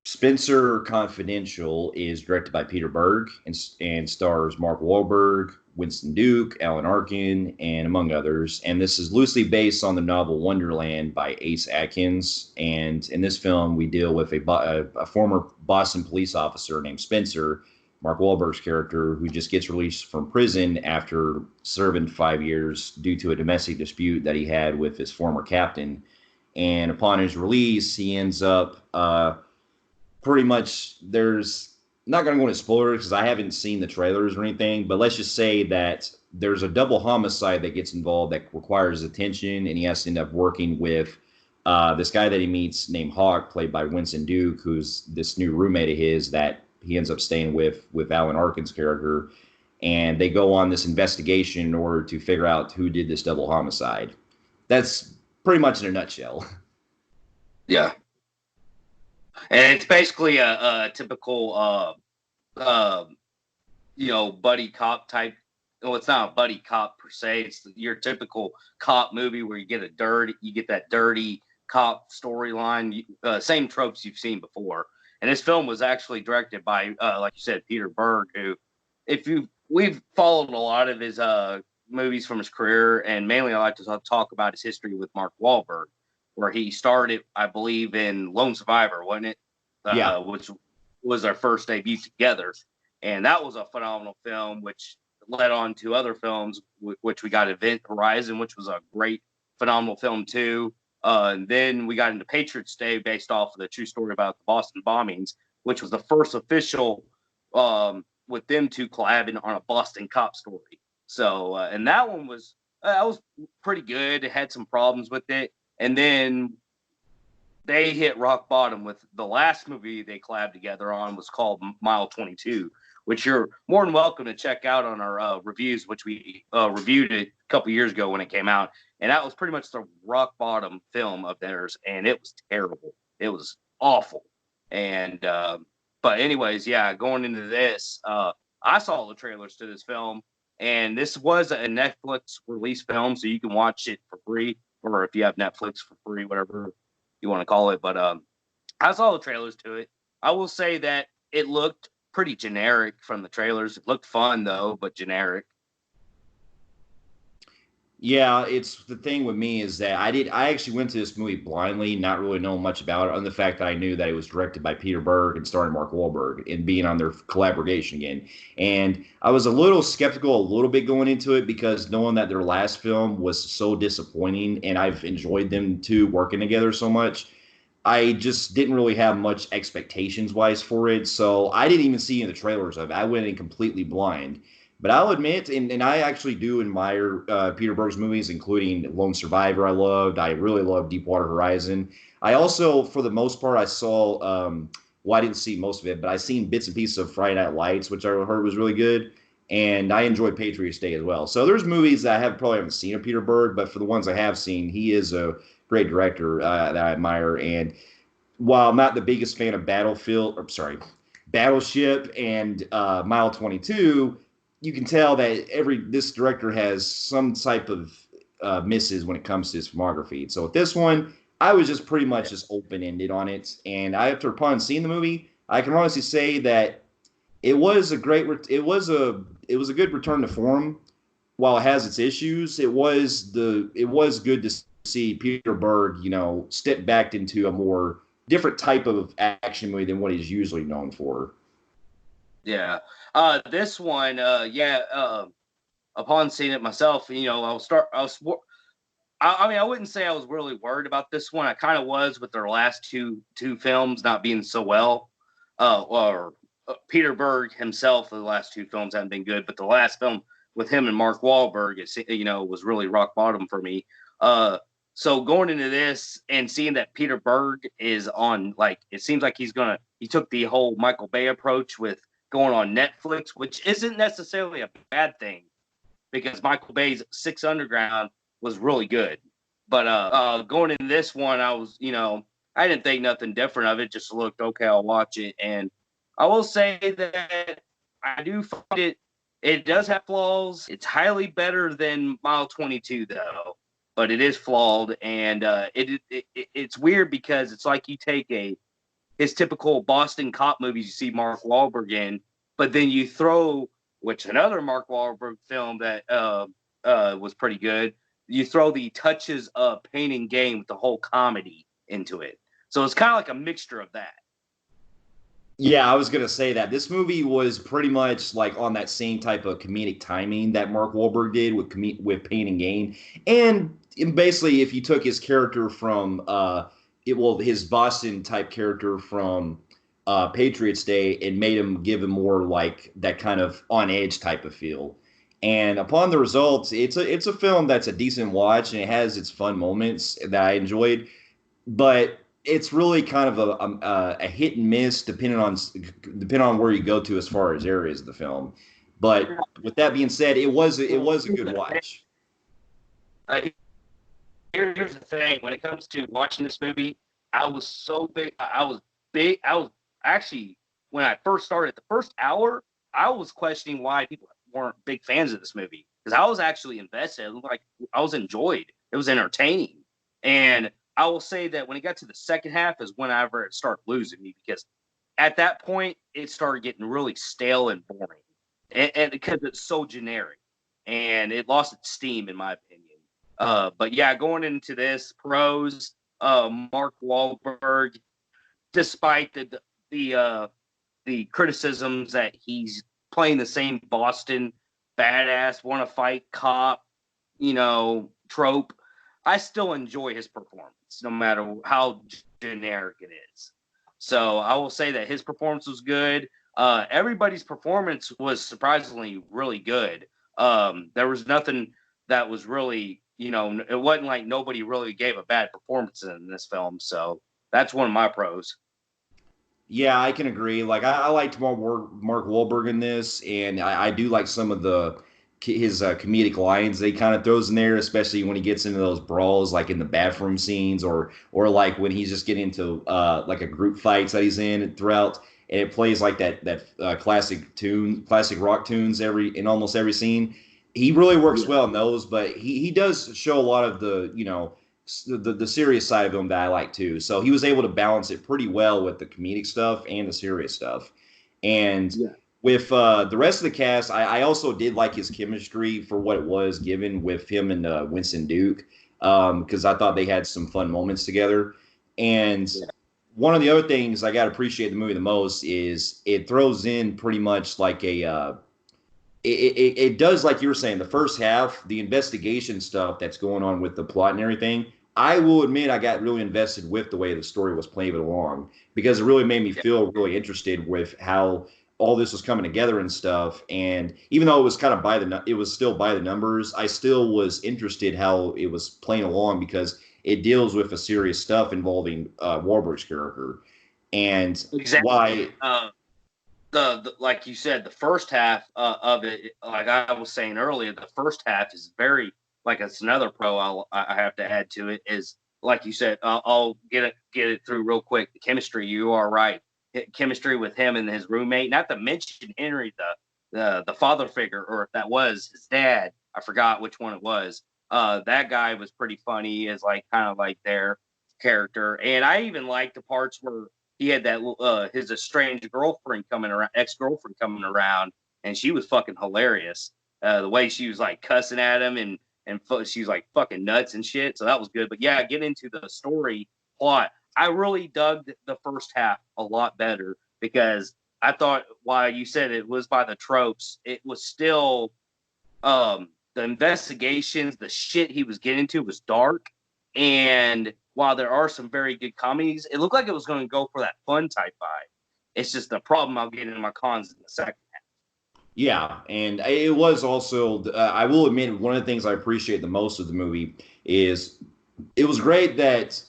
Spenser Confidential is directed by Peter Berg and stars Mark Wahlberg, Winston Duke, Alan Arkin, and among others. And this is loosely based on the novel Wonderland by Ace Atkins. And in this film, we deal with a former Boston police officer named Spenser, Mark Wahlberg's character, who just gets released from prison after serving 5 years due to a domestic dispute that he had with his former captain. And upon his release, he ends up pretty much there's not going to go into spoilers because I haven't seen the trailers or anything, but let's just say that there's a double homicide that gets involved that requires attention, and he has to end up working with this guy that he meets named Hawk, played by Winston Duke, who's this new roommate of his that he ends up staying with Alan Arkin's character, and they go on this investigation in order to figure out who did this double homicide. That's pretty much in a nutshell. Yeah. And it's basically a typical, buddy cop type. Well, it's not a buddy cop per se. It's your typical cop movie where you get that dirty cop storyline. Same tropes you've seen before. And this film was actually directed by, like you said, Peter Berg, who, we've followed a lot of his movies from his career, and mainly I like to talk about his history with Mark Wahlberg, where he started, I believe, in Lone Survivor, wasn't it? Yeah. Which was our first debut together. And that was a phenomenal film, which led on to other films, which we got Event Horizon, which was a great, phenomenal film too. And then we got into Patriots Day, based off of the true story about the Boston bombings, which was the first official with them two collabing on a Boston cop story. So, and that one was pretty good. It had some problems with it. And then they hit rock bottom with the last movie they collabed together on was called Mile 22, which you're more than welcome to check out on our reviews, which we reviewed it a couple years ago when it came out. And that was pretty much the rock bottom film of theirs. And it was terrible. It was awful. And, but anyways, yeah, going into this, I saw the trailers to this film, and this was a Netflix release film, so you can watch it for free, or if you have Netflix for free, whatever you want to call it. But I saw the trailers to it. I will say that it looked pretty generic from the trailers. It looked fun though, but generic. Yeah, it's the thing with me is that I actually went to this movie blindly, not really knowing much about it, on the fact that I knew that it was directed by Peter Berg and starring Mark Wahlberg and being on their collaboration again. And I was a little skeptical a little bit going into it because knowing that their last film was so disappointing and I've enjoyed them two working together so much, I just didn't really have much expectations wise for it. So I didn't even see any of the trailers of it. I went in completely blind. But I'll admit, and I actually do admire Peter Berg's movies, including Lone Survivor I loved. I really loved Deepwater Horizon. I also, for the most part, I saw, well, I didn't see most of it, but I seen bits and pieces of Friday Night Lights, which I heard was really good. And I enjoyed Patriots Day as well. So there's movies that I probably haven't seen of Peter Berg, but for the ones I have seen, he is a great director that I admire. And while I'm not the biggest fan of Battleship and Mile 22, you can tell that this director has some type of misses when it comes to his filmography. So with this one, I was just pretty much just open-ended on it. And upon seeing the movie, I can honestly say that it was a good return to form. While it has its issues, it was good to see Peter Berg, step back into a more different type of action movie than what he's usually known for. Yeah. This one, upon seeing it myself, I wouldn't say I was really worried about this one. I kind of was with their last two films not being so well. Peter Berg himself, the last two films haven't been good, but the last film with him and Mark Wahlberg, was really rock bottom for me. So going into this and seeing that Peter Berg is on, it seems like he took the whole Michael Bay approach with going on Netflix, which isn't necessarily a bad thing because Michael Bay's Six Underground was really good. But going into this one, I was, I didn't think nothing different of it. Just looked, okay, I'll watch it. And I will say that I do find it does have flaws. It's highly better than Mile 22, though. But it is flawed. And it's weird because it's like you take a his typical Boston cop movies you see Mark Wahlberg in, but then you throw, which another Mark Wahlberg film that was pretty good, you throw the touches of Pain and Gain with the whole comedy into it. So it's kind of like a mixture of that. Yeah, I was gonna say that this movie was pretty much like on that same type of comedic timing that Mark Wahlberg did with Pain and Gain, and basically, if you took his character from his Boston type character from Patriots Day and made him give him more like that kind of on edge type of feel. And upon the results, it's a film that's a decent watch and it has its fun moments that I enjoyed, but it's really kind of a hit and miss depending on where you go to as far as areas of the film. But with that being said, it was a good watch. Here's the thing: when it comes to watching this movie, I was so big. I was big. I was actually, when I first started the first hour, I was questioning why people weren't big fans of this movie, because I was actually invested. Like, I was enjoyed. It was entertaining, and I will say that when it got to the second half is whenever it started losing me, because at that point it started getting really stale and boring, and because it's so generic, and it lost its steam in my opinion. But yeah, going into this pros, Mark Wahlberg, despite the criticisms that he's playing the same Boston badass, want to fight cop, trope, I still enjoy his performance, no matter how generic it is. So I will say that his performance was good. Everybody's performance was surprisingly really good. There was nothing that was really, it wasn't like nobody really gave a bad performance in this film. So that's one of my pros. Yeah, I can agree. Like I liked Mark Wahlberg in this, and I do like some of his comedic lines they kind of throws in there, especially when he gets into those brawls, like in the bathroom scenes, or like when he's just getting into like a group fights that he's in throughout, and it plays like that classic rock tunes in almost every scene. He really works well in those, but he does show a lot of the serious side of him that I like too. So he was able to balance it pretty well with the comedic stuff and the serious stuff. And with the rest of the cast, I also did like his chemistry for what it was given with him and Winston Duke, because I thought they had some fun moments together. And one of the other things I got to appreciate the movie the most is it throws in pretty much like it does, like you were saying, the first half, the investigation stuff that's going on with the plot and everything. I will admit I got really invested with the way the story was played along, because it really made me feel really interested with how all this was coming together and stuff. And even though it was kind of it was still by the numbers, I still was interested how it was playing along, because it deals with a serious stuff involving Wahlberg's character. And exactly. The like you said, the first half of it, like I was saying earlier, the first half is very, like, it's another pro I have to add to it, is like you said. I'll get it through real quick. The chemistry, you are right. Chemistry with him and his roommate. Not to mention Henry, the father figure, or if that was his dad, I forgot which one it was. That guy was pretty funny as like kind of like their character, and I even liked the parts where he had that his estranged ex-girlfriend coming around, and she was fucking hilarious. The way she was like cussing at him, and she was like fucking nuts and shit. So that was good. But yeah, get into the story plot. I really dug the first half a lot better, because I thought, while you said it was by the tropes, it was still the investigations, the shit he was getting into was dark. And while there are some very good comedies, it looked like it was going to go for that fun type vibe. It's just the problem I'll get into my cons in the second half. Yeah, and it was also, I will admit, one of the things I appreciate the most of the movie is it was great that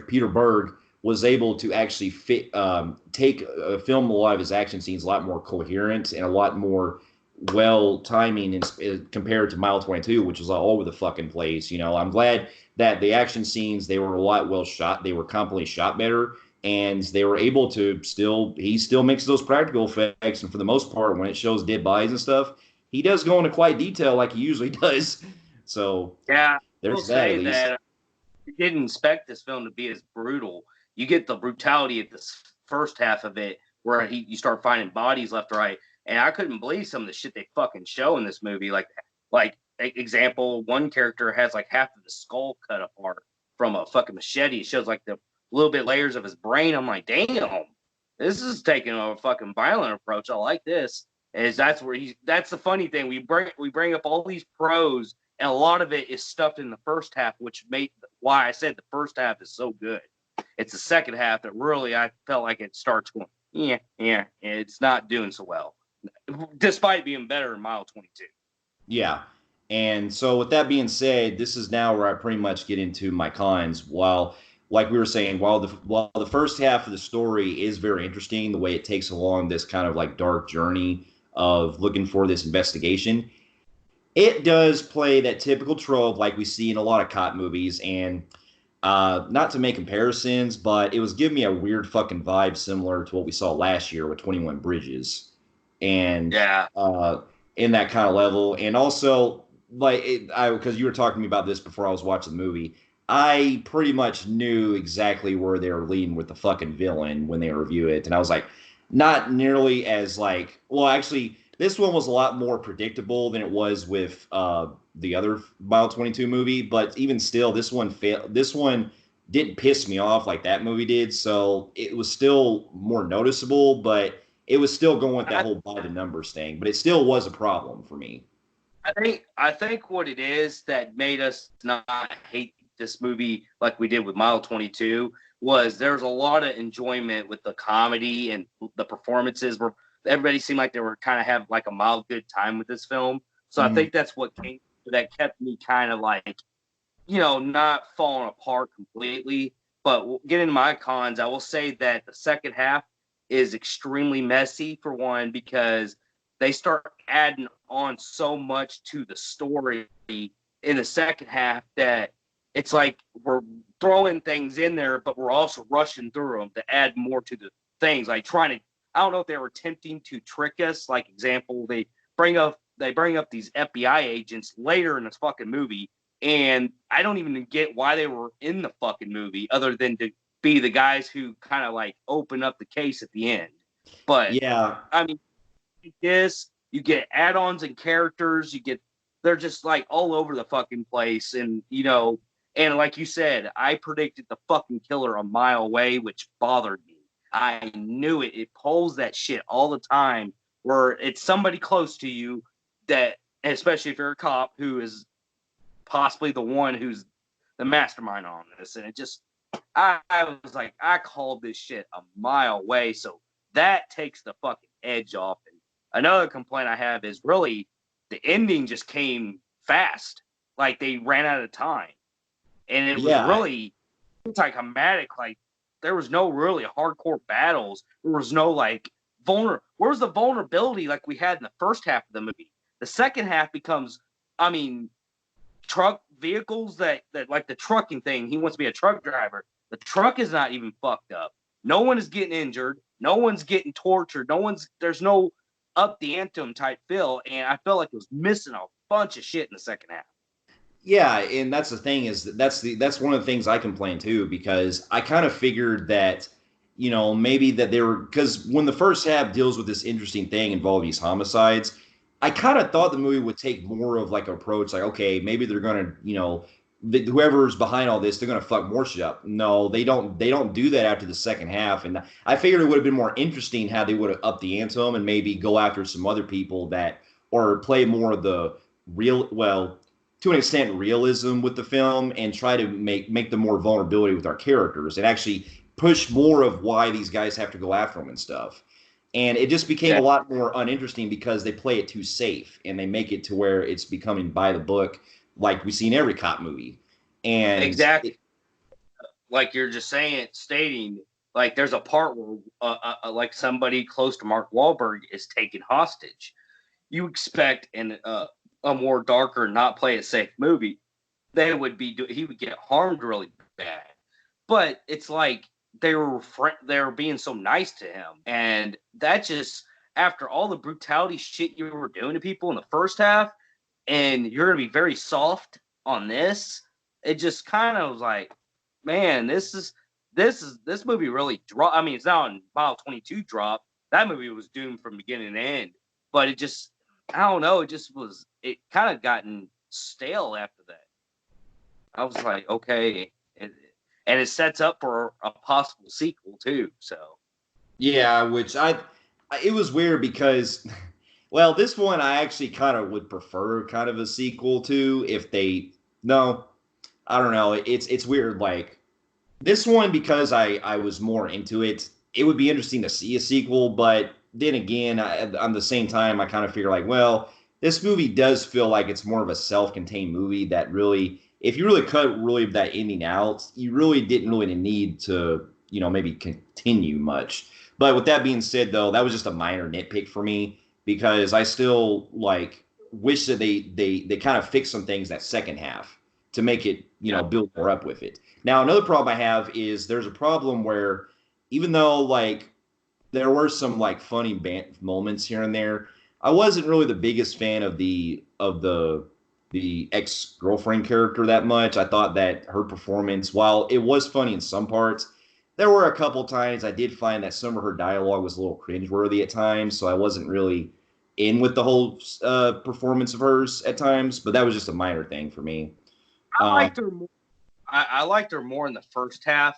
Peter Berg was able to actually film a lot of his action scenes a lot more coherent and a lot more well timing compared to Mile 22, which was all over the fucking place. I'm glad that the action scenes, they were a lot well shot. They were competently shot better, and they were able to he still makes those practical effects. And for the most part, when it shows dead bodies and stuff, he does go into quite detail like he usually does. So yeah, there's that at least. That I didn't expect this film to be as brutal. you get the brutality of this first half of it, where you start finding bodies left or right, and I couldn't believe some of the shit they fucking show in this movie. Like example, one character has like half of the skull cut apart from a fucking machete. It shows like the little bit layers of his brain. I'm like, damn, this is taking a fucking violent approach. I like this. That's the funny thing. We bring up all these pros, and a lot of it is stuffed in the first half, which made why I said the first half is so good. It's the second half that really I felt like it starts going, yeah, it's not doing so well, despite being better in mile 22. Yeah. And so with that being said, this is now where I pretty much get into my cons. While, like we were saying, while the first half of the story is very interesting, the way it takes along this kind of like dark journey of looking for this investigation, it does play that typical trope like we see in a lot of cop movies. And not to make comparisons, but it was giving me a weird fucking vibe similar to what we saw last year with 21 Bridges. And Yeah. In that kind of level. And also, because you were talking to me about this before I was watching the movie, I pretty much knew exactly where they were leading with the fucking villain when they review it. And I was like, not nearly as like, well, actually, this one was a lot more predictable than it was with the other Mile 22 movie. But even still, this one failed. This one didn't piss me off like that movie did. So it was still more noticeable, but it was still going with that whole by the numbers thing, but it still was a problem for me. I think what it is that made us not hate this movie like we did with Mile 22 was there's a lot of enjoyment with the comedy and the performances where everybody seemed like they were kind of have like a mild good time with this film. So I think that's what kept me kind of like, not falling apart completely. But getting my cons, I will say that the second half is extremely messy for one, because they start adding on so much to the story in the second half that it's like we're throwing things in there, but we're also rushing through them to add more to the things. Like I don't know if they were attempting to trick us. Like example, they bring up these FBI agents later in this fucking movie, and I don't even get why they were in the fucking movie other than to be the guys who kind of like open up the case at the end. But yeah, I mean, you get add-ons and characters, they're just like all over the fucking place, and and like you said, I predicted the fucking killer a mile away, which bothered me. I knew it. It pulls that shit all the time, where it's somebody close to you that, especially if you're a cop, who is possibly the one who's the mastermind on this, and it just. I was like, I called this shit a mile away, so that takes the fucking edge off. And another complaint I have is really the ending just came fast, like they ran out of time, and it was really anticlimactic. Like there was no really hardcore battles. There was no like where's the vulnerability like we had in the first half of the movie? The second half becomes, I mean, truck vehicles that like the trucking thing. He wants to be a truck driver. The truck is not even fucked up. No one is getting injured. No one's getting tortured. There's no up the anthem type feel. And I felt like it was missing a bunch of shit in the second half. Yeah, and that's the thing is that's one of the things I complain too, because I kind of figured that maybe that they were, because when the first half deals with this interesting thing involving these homicides, I kind of thought the movie would take more of like an approach like, okay, maybe they're gonna whoever's behind all this, they're gonna fuck more shit up. No, they don't do that after the second half, and I figured it would have been more interesting how they would have upped the ante and maybe go after some other people that, or play more of the real, well, to an extent, realism with the film, and try to make them more vulnerability with our characters and actually push more of why these guys have to go after them and stuff. And it just became a lot more uninteresting because they play it too safe and they make it to where it's becoming by the book, like we see in every cop movie. And exactly, like you're just stating, like there's a part where like somebody close to Mark Wahlberg is taken hostage. You expect in a more darker, not play it safe movie, he would get harmed really bad. But it's like they were being so nice to him, and that just, after all the brutality shit you were doing to people in the first half, and you're gonna be very soft on this, it just kind of was like, man, this movie really dropped. I mean, it's now on mile 22 drop. That movie was doomed from beginning to end, but it just, I don't know, it kind of gotten stale after that. I was like, okay, and it sets up for a possible sequel too. So Yeah, which it was weird because, well, this one I actually kind of would prefer kind of a sequel to if they, no, I don't know. It's weird. Like this one, because I was more into it, it would be interesting to see a sequel. But then again, on the same time, I kind of figure like, well, this movie does feel like it's more of a self-contained movie that really, if you really cut really that ending out, you really didn't really need to, maybe continue much. But with that being said, though, that was just a minor nitpick for me because I still like wish that they kind of fixed some things that second half to make it, build more up with it. Now, another problem I have is there's a problem where even though like there were some like funny moments here and there, I wasn't really the biggest fan of the ex-girlfriend character that much. I thought that her performance, while it was funny in some parts, there were a couple times I did find that some of her dialogue was a little cringeworthy at times, so I wasn't really in with the whole performance of hers at times, but that was just a minor thing for me. I liked her more. I liked her more in the first half,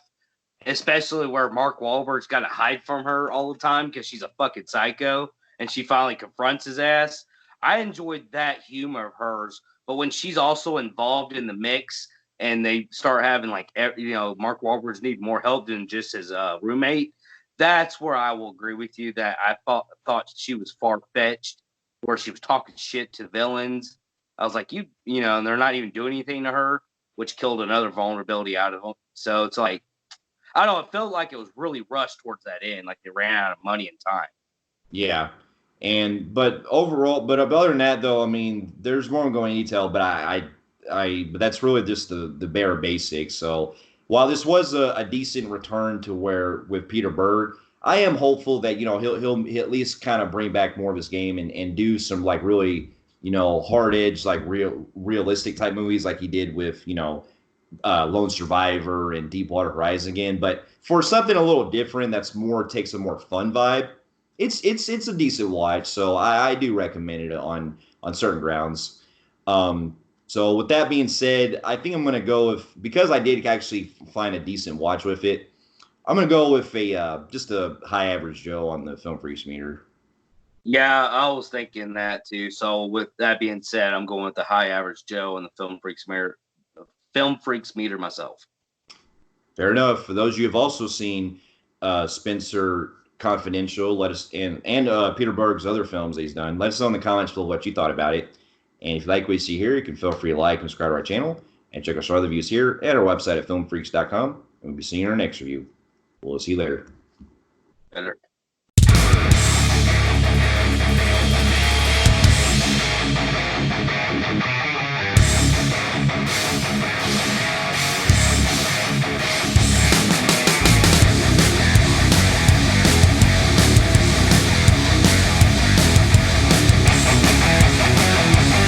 especially where Mark Wahlberg's got to hide from her all the time because she's a fucking psycho, and she finally confronts his ass. I enjoyed that humor of hers, but when she's also involved in the mix and they start having like, Mark Wahlberg's need more help than just his roommate, that's where I will agree with you that I thought she was far fetched, where she was talking shit to villains. I was like, and they're not even doing anything to her, which killed another vulnerability out of them. So it's like, I don't know, it felt like it was really rushed towards that end, like they ran out of money and time. Yeah. But overall, but other than that, though, I mean, there's more going detail, but but that's really just the bare basics. So while this was a decent return to where with Peter Berg, I am hopeful that he'll at least kind of bring back more of his game and do some like really hard edge like realistic type movies like he did with Lone Survivor and Deepwater Horizon again. But for something a little different, that's takes a more fun vibe. It's a decent watch, so I do recommend it on certain grounds. So with that being said, I think I'm gonna go with, because I did actually find a decent watch with it. I'm gonna go with just a high average Joe on the Film Freaks meter. Yeah, I was thinking that too. So with that being said, I'm going with the high average Joe and the Film Freaks meter myself. Fair enough. For those of you who have also seen Spenser Confidential, let us and Peter Berg's other films that he's done. Let us know in the comments below what you thought about it. And if you like what you see here, you can feel free to like and subscribe to our channel and check out our other reviews here at our website at filmfreaks.com. And we'll be seeing you in our next review. We'll see you later. Better.